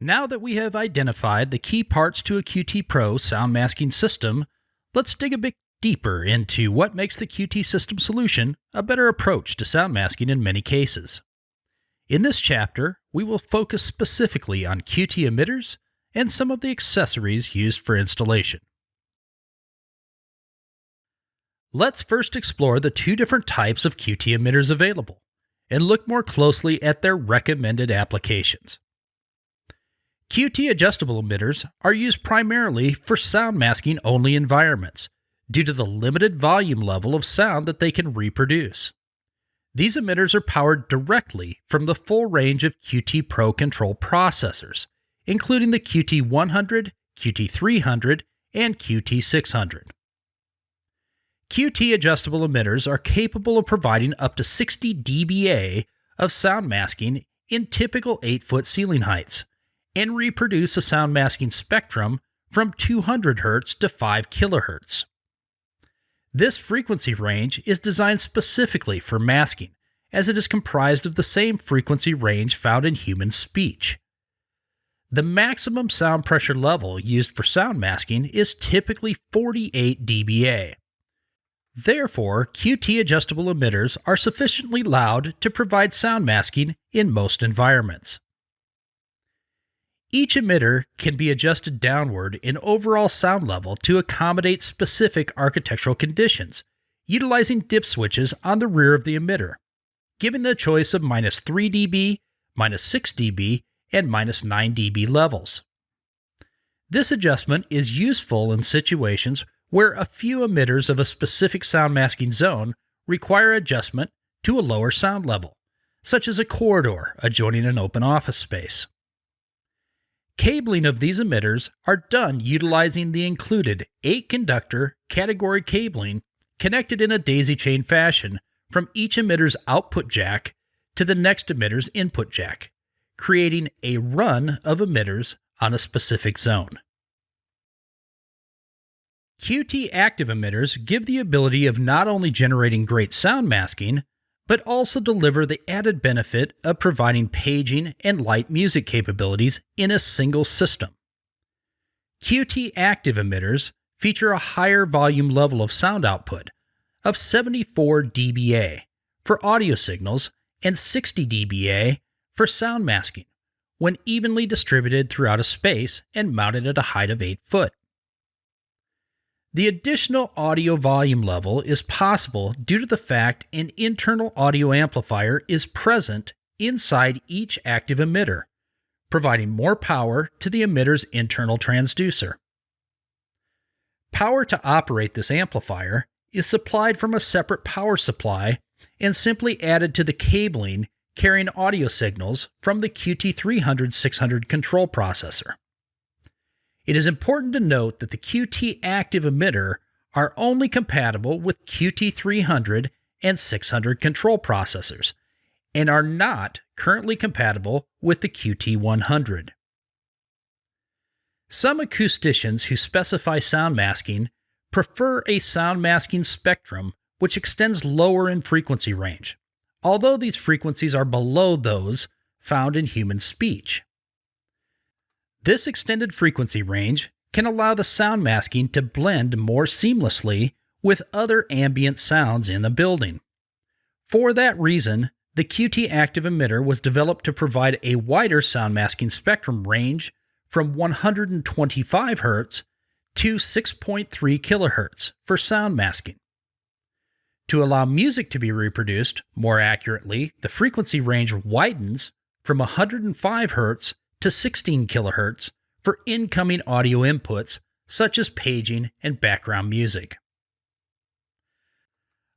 Now that we have identified the key parts to a QT Pro sound masking system, let's dig a bit deeper into what makes the QT system solution a better approach to sound masking in many cases. In this chapter, we will focus specifically on QT emitters and some of the accessories used for installation. Let's first explore the two different types of QT emitters available and look more closely at their recommended applications. QT adjustable emitters are used primarily for sound masking only environments due to the limited volume level of sound that they can reproduce. These emitters are powered directly from the full range of QT Pro control processors, including the QT100, QT300, and QT600. QT adjustable emitters are capable of providing up to 60 dBA of sound masking in typical 8-foot ceiling heights, and reproduce a sound masking spectrum from 200 Hz to 5 kHz. This frequency range is designed specifically for masking, as it is comprised of the same frequency range found in human speech. The maximum sound pressure level used for sound masking is typically 48 dBA. Therefore, QT adjustable emitters are sufficiently loud to provide sound masking in most environments. Each emitter can be adjusted downward in overall sound level to accommodate specific architectural conditions, utilizing dip switches on the rear of the emitter, giving the choice of -3 dB, -6 dB, and -9 dB levels. This adjustment is useful in situations where a few emitters of a specific sound masking zone require adjustment to a lower sound level, such as a corridor adjoining an open office space. Cabling of these emitters are done utilizing the included 8-conductor category cabling connected in a daisy chain fashion from each emitter's output jack to the next emitter's input jack, creating a run of emitters on a specific zone. QT active emitters give the ability of not only generating great sound masking, but also deliver the added benefit of providing paging and light music capabilities in a single system. QT active emitters feature a higher volume level of sound output of 74 dBA for audio signals and 60 dBA for sound masking when evenly distributed throughout a space and mounted at a height of 8 foot. The additional audio volume level is possible due to the fact an internal audio amplifier is present inside each active emitter, providing more power to the emitter's internal transducer. Power to operate this amplifier is supplied from a separate power supply and simply added to the cabling carrying audio signals from the QT300/600 control processor. It is important to note that the QT active emitter are only compatible with QT300 and 600 control processors and are not currently compatible with the QT100. Some acousticians who specify sound masking prefer a sound masking spectrum which extends lower in frequency range, although these frequencies are below those found in human speech. This extended frequency range can allow the sound masking to blend more seamlessly with other ambient sounds in a building. For that reason, the QT active emitter was developed to provide a wider sound masking spectrum range from 125 Hz to 6.3 kHz for sound masking. To allow music to be reproduced more accurately, the frequency range widens from 105 Hz to 16 kHz for incoming audio inputs such as paging and background music.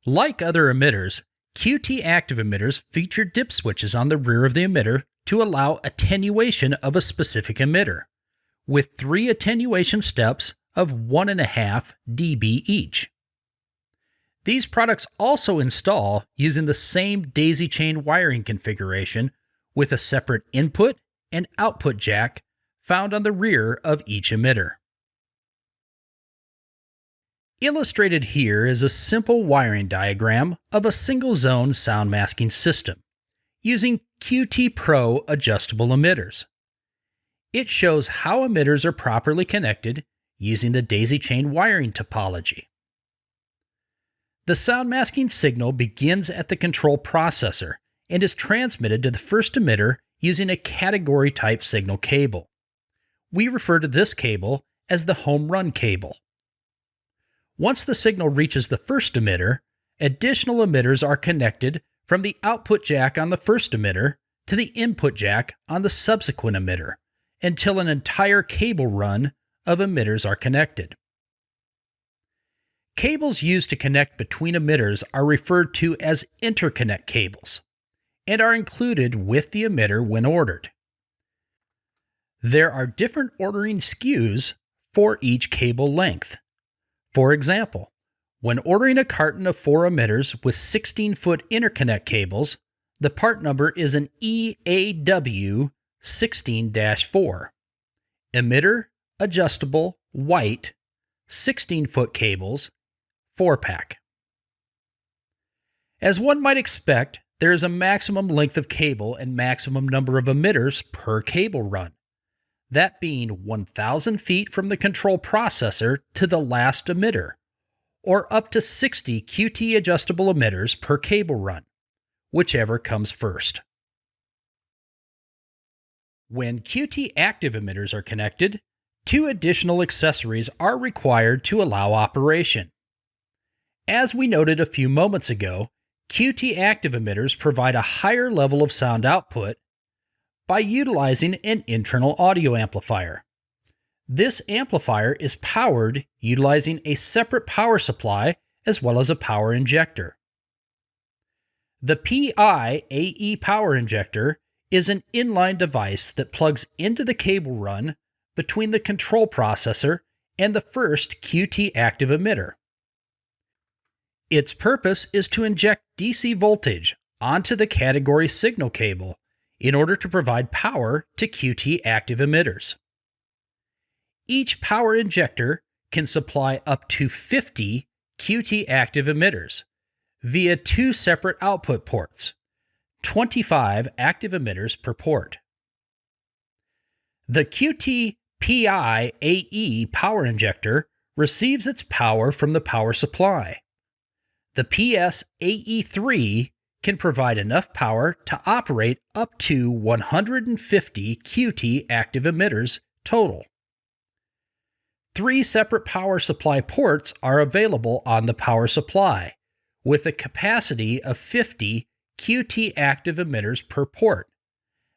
Like other emitters, QT active emitters feature dip switches on the rear of the emitter to allow attenuation of a specific emitter, with 3 attenuation steps of 1.5 dB each. These products also install using the same daisy chain wiring configuration with a separate input and output jack found on the rear of each emitter. Illustrated here is a simple wiring diagram of a single-zone sound masking system using QT Pro adjustable emitters. It shows how emitters are properly connected using the daisy chain wiring topology. The sound masking signal begins at the control processor and is transmitted to the first emitter using a category type signal cable. We refer to this cable as the home run cable. Once the signal reaches the first emitter, additional emitters are connected from the output jack on the first emitter to the input jack on the subsequent emitter until an entire cable run of emitters are connected. Cables used to connect between emitters are referred to as interconnect cables and are included with the emitter when ordered. There are different ordering SKUs for each cable length. For example, when ordering a carton of 4 emitters with 16-foot interconnect cables, the part number is an EAW 16-4. Emitter, adjustable, white, 16-foot cables, 4-pack. As one might expect, there is a maximum length of cable and maximum number of emitters per cable run, that being 1,000 feet from the control processor to the last emitter, or up to 60 QT adjustable emitters per cable run, whichever comes first. When QT active emitters are connected, 2 additional accessories are required to allow operation. As we noted a few moments ago, QT active emitters provide a higher level of sound output by utilizing an internal audio amplifier. This amplifier is powered utilizing a separate power supply as well as a power injector. The PI-AE power injector is an inline device that plugs into the cable run between the control processor and the first QT active emitter. Its purpose is to inject DC voltage onto the category signal cable in order to provide power to QT active emitters. Each power injector can supply up to 50 QT active emitters via 2 separate output ports, 25 active emitters per port. The QT PI-AE power injector receives its power from the power supply. The PS-AE3 can provide enough power to operate up to 150 QT active emitters total. 3 separate power supply ports are available on the power supply, with a capacity of 50 QT active emitters per port,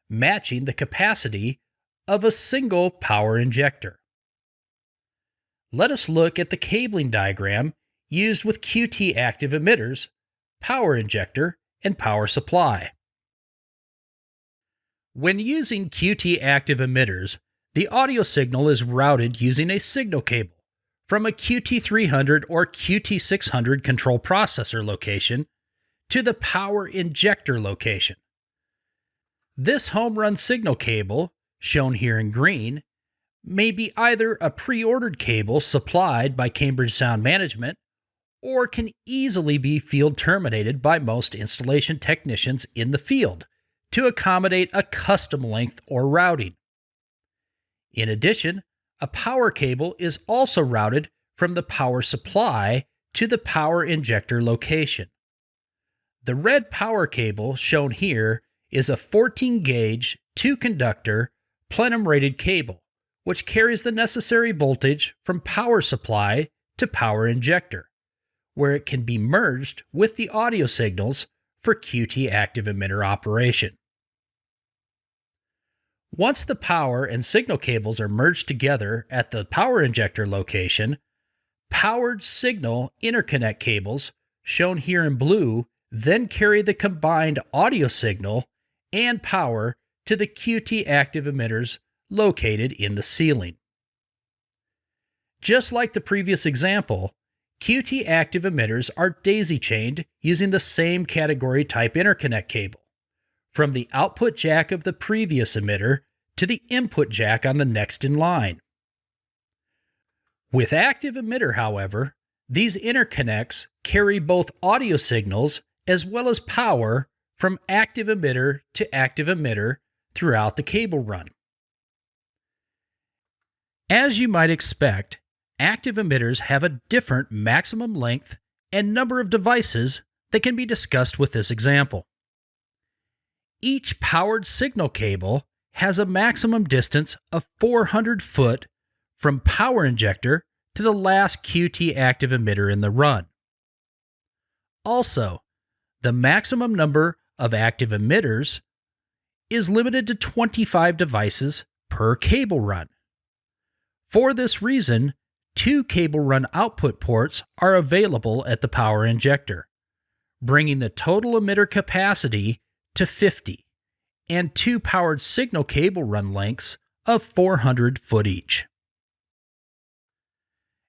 matching the capacity of a single power injector. Let us look at the cabling diagram used with QT active emitters, power injector, and power supply. When using QT active emitters, the audio signal is routed using a signal cable from a QT300 or QT600 control processor location to the power injector location. This home run signal cable, shown here in green, may be either a pre-ordered cable supplied by Cambridge Sound Management or can easily be field terminated by most installation technicians in the field to accommodate a custom length or routing. In addition, a power cable is also routed from the power supply to the power injector location. The red power cable shown here is a 14-gauge, 2-conductor, plenum-rated cable, which carries the necessary voltage from power supply to power injector, where it can be merged with the audio signals for QT active emitter operation. Once the power and signal cables are merged together at the power injector location, powered signal interconnect cables, shown here in blue, then carry the combined audio signal and power to the QT active emitters located in the ceiling. Just like the previous example, QT active emitters are daisy-chained using the same category type interconnect cable, from the output jack of the previous emitter to the input jack on the next in line. With active emitter, however, these interconnects carry both audio signals as well as power from active emitter to active emitter throughout the cable run. As you might expect, active emitters have a different maximum length and number of devices that can be discussed with this example. Each powered signal cable has a maximum distance of 400 foot from power injector to the last QT active emitter in the run. Also, the maximum number of active emitters is limited to 25 devices per cable run. For this reason, 2 cable run output ports are available at the power injector, bringing the total emitter capacity to 50, and 2 powered signal cable run lengths of 400 foot each.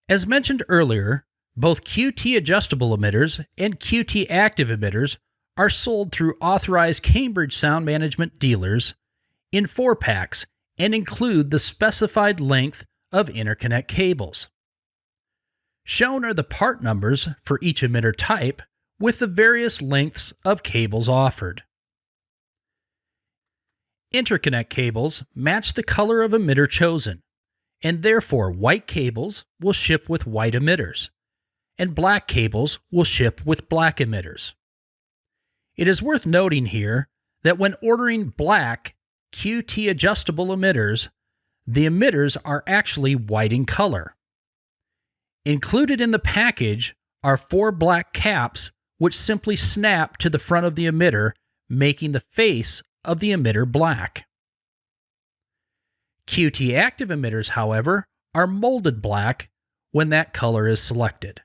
As mentioned earlier, both QT adjustable emitters and QT active emitters are sold through authorized Cambridge sound management dealers in 4-packs and include the specified length of interconnect cables. Shown are the part numbers for each emitter type with the various lengths of cables offered. Interconnect cables match the color of emitter chosen, and therefore white cables will ship with white emitters, and black cables will ship with black emitters. It is worth noting here that when ordering black QT adjustable emitters, the emitters are actually white in color. Included in the package are 4 black caps which simply snap to the front of the emitter, making the face of the emitter black. QT active emitters, however, are molded black when that color is selected.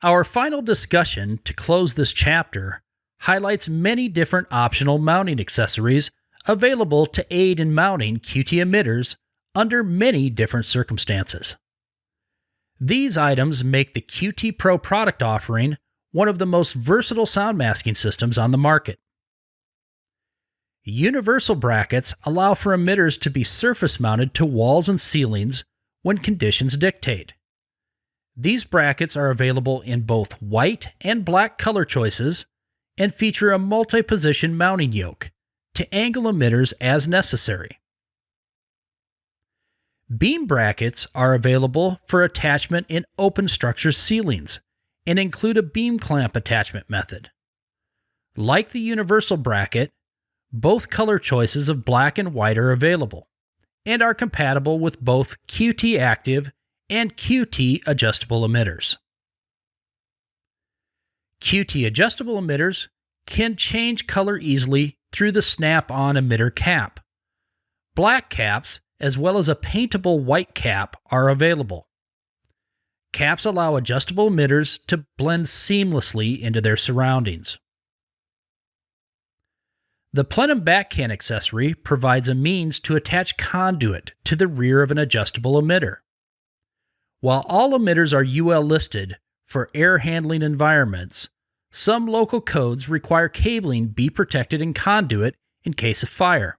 Our final discussion to close this chapter highlights many different optional mounting accessories available to aid in mounting QT emitters under many different circumstances. These items make the QT Pro product offering one of the most versatile sound masking systems on the market. Universal brackets allow for emitters to be surface mounted to walls and ceilings when conditions dictate. These brackets are available in both white and black color choices and feature a multi-position mounting yoke to angle emitters as necessary. Beam brackets are available for attachment in open structure ceilings and include a beam clamp attachment method. Like the universal bracket, both color choices of black and white are available and are compatible with both QT active and QT adjustable emitters. QT adjustable emitters can change color easily through the snap-on emitter cap. Black caps, as well as a paintable white cap, are available. Caps allow adjustable emitters to blend seamlessly into their surroundings. The plenum backcan accessory provides a means to attach conduit to the rear of an adjustable emitter. While all emitters are UL listed for air handling environments, some local codes require cabling be protected in conduit in case of fire.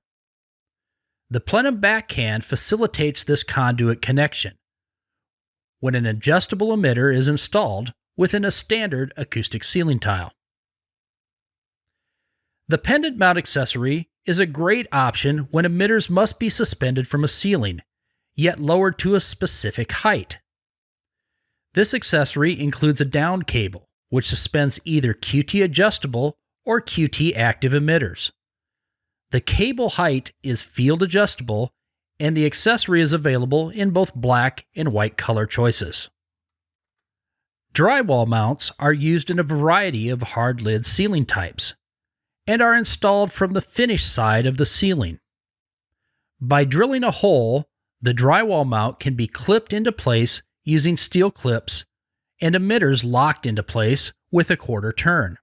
The plenum backcan facilitates this conduit connection when an adjustable emitter is installed within a standard acoustic ceiling tile. The pendant mount accessory is a great option when emitters must be suspended from a ceiling, yet lowered to a specific height. This accessory includes a down cable, which suspends either QT adjustable or QT active emitters. The cable height is field adjustable, and the accessory is available in both black and white color choices. Drywall mounts are used in a variety of hard lid ceiling types and are installed from the finished side of the ceiling. By drilling a hole, the drywall mount can be clipped into place using steel clips and emitters locked into place with a quarter turn.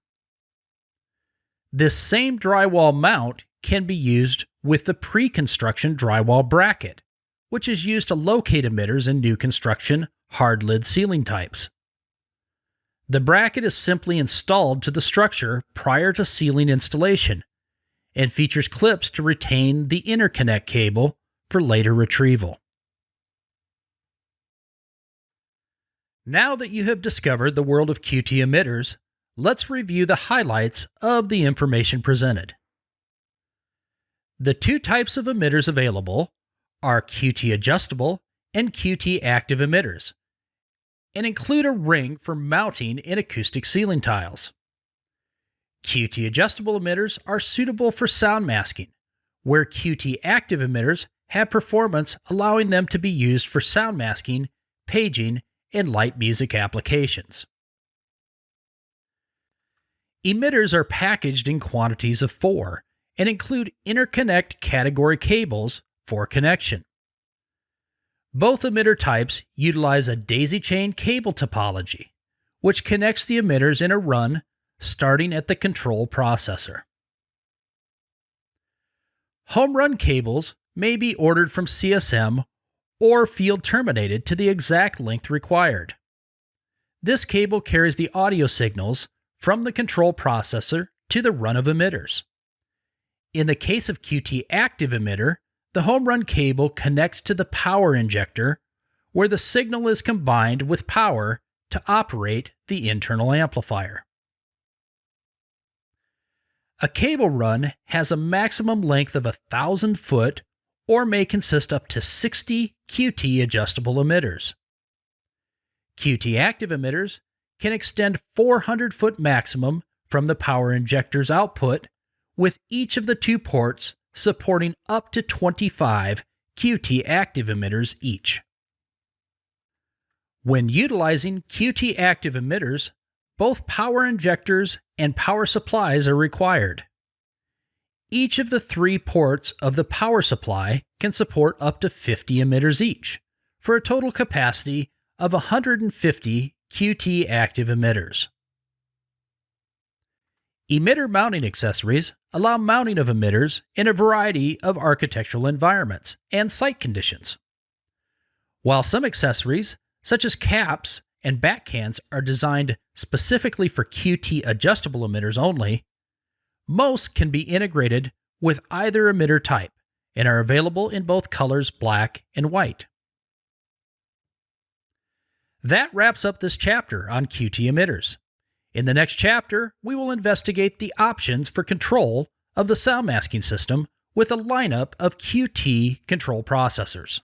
This same drywall mount can be used with the pre-construction drywall bracket, which is used to locate emitters in new construction hard lid ceiling types. The bracket is simply installed to the structure prior to ceiling installation and features clips to retain the interconnect cable for later retrieval. Now that you have discovered the world of QT emitters, let's review the highlights of the information presented. The 2 types of emitters available are QT adjustable and QT active emitters, and include a ring for mounting in acoustic ceiling tiles. QT adjustable emitters are suitable for sound masking, where QT active emitters have performance allowing them to be used for sound masking, paging, and light music applications. Emitters are packaged in quantities of 4 and include interconnect category cables for connection. Both emitter types utilize a daisy chain cable topology, which connects the emitters in a run starting at the control processor. Home run cables may be ordered from CSM or field terminated to the exact length required. This cable carries the audio signals from the control processor to the run of emitters. In the case of QT active emitter, the home run cable connects to the power injector, where the signal is combined with power to operate the internal amplifier. A cable run has a maximum length of 1,000 foot or may consist up to 60 QT adjustable emitters. QT active emitters can extend 400 foot maximum from the power injector's output, with each of the 2 ports supporting up to 25 QT active emitters each. When utilizing QT active emitters, both power injectors and power supplies are required. Each of the 3 ports of the power supply can support up to 50 emitters each, for a total capacity of 150 QT active emitters. Emitter mounting accessories allow mounting of emitters in a variety of architectural environments and site conditions. While some accessories, such as caps and back cans, are designed specifically for QT adjustable emitters only, most can be integrated with either emitter type and are available in both colors black and white. That wraps up this chapter on QT emitters. In the next chapter, we will investigate the options for control of the sound masking system with a lineup of QT control processors.